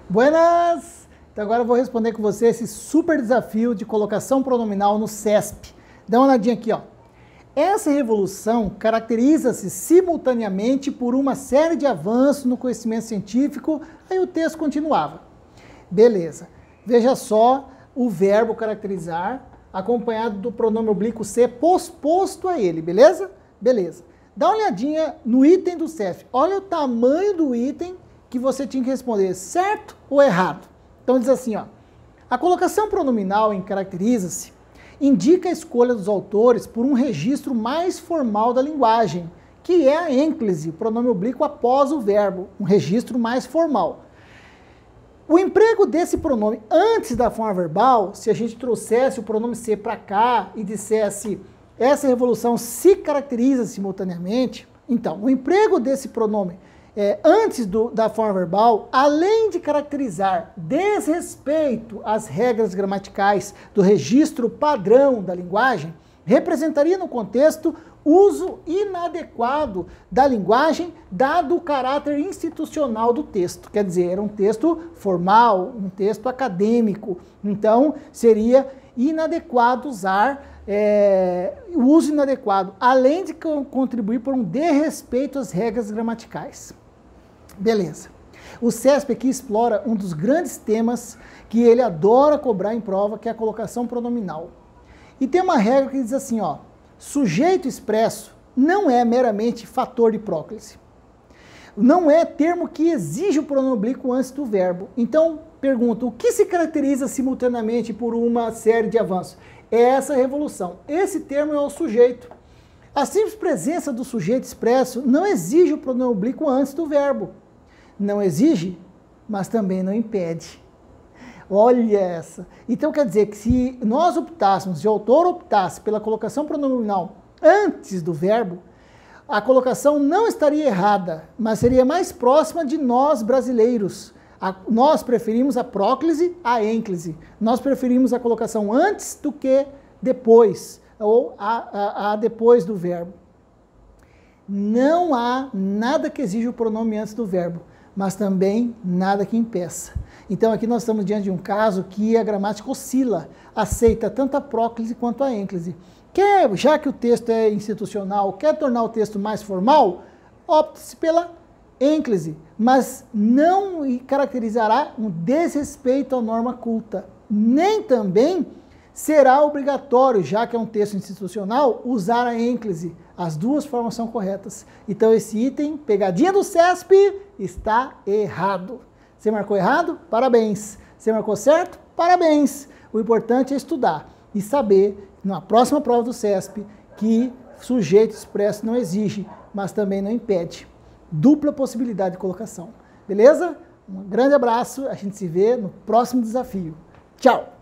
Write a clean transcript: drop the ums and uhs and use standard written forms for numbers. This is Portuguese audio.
Buenas! Então agora eu vou responder com você esse super desafio de colocação pronominal no CESP. Dá uma olhadinha aqui, ó. Essa revolução caracteriza-se simultaneamente por uma série de avanços no conhecimento científico. Aí o texto continuava. Beleza. Veja só o verbo caracterizar acompanhado do pronome oblíquo ser posposto a ele, beleza? Beleza. Dá uma olhadinha no item do CESP. Olha o tamanho do item que você tinha que responder, certo ou errado? Então diz assim, ó. A colocação pronominal em caracteriza-se indica a escolha dos autores por um registro mais formal da linguagem, que é a ênclise, o pronome oblíquo após o verbo, um registro mais formal. O emprego desse pronome antes da forma verbal, se a gente trouxesse o pronome ser para cá e dissesse essa revolução se caracteriza simultaneamente, então, o emprego desse pronome antes da forma verbal, além de caracterizar desrespeito às regras gramaticais do registro padrão da linguagem, representaria no contexto uso inadequado da linguagem, dado o caráter institucional do texto. Quer dizer, era um texto formal, um texto acadêmico. Então, seria inadequado usar o uso inadequado, além de contribuir por um desrespeito às regras gramaticais. Beleza. O CESP aqui explora um dos grandes temas que ele adora cobrar em prova, que é a colocação pronominal. E tem uma regra que diz assim, ó, sujeito expresso não é meramente fator de próclise. Não é termo que exige o pronome oblíquo antes do verbo. Então, pergunta, o que se caracteriza simultaneamente por uma série de avanços? É essa revolução. Esse termo é o sujeito. A simples presença do sujeito expresso não exige o pronome oblíquo antes do verbo. Não exige, mas também não impede. Olha essa. Então quer dizer que se nós optássemos, se o autor optasse pela colocação pronominal antes do verbo, a colocação não estaria errada, mas seria mais próxima de nós brasileiros. Nós preferimos a próclise à ênclise. Nós preferimos a colocação antes do que depois, ou a depois do verbo. Não há nada que exija o pronome antes do verbo, mas também nada que impeça. Então aqui nós estamos diante de um caso que a gramática oscila, aceita tanto a próclise quanto a ênclise. Já que o texto é institucional, quer tornar o texto mais formal, opte-se pela ênclise, mas não caracterizará um desrespeito à norma culta. Nem também será obrigatório, já que é um texto institucional, usar a ênclise. As duas formas são corretas. Então esse item, pegadinha do CESP, está errado. Você marcou errado? Parabéns. Você marcou certo? Parabéns. O importante é estudar e saber, na próxima prova do CESP, que sujeito expresso não exige, mas também não impede. Dupla possibilidade de colocação. Beleza? Um grande abraço. A gente se vê no próximo desafio. Tchau!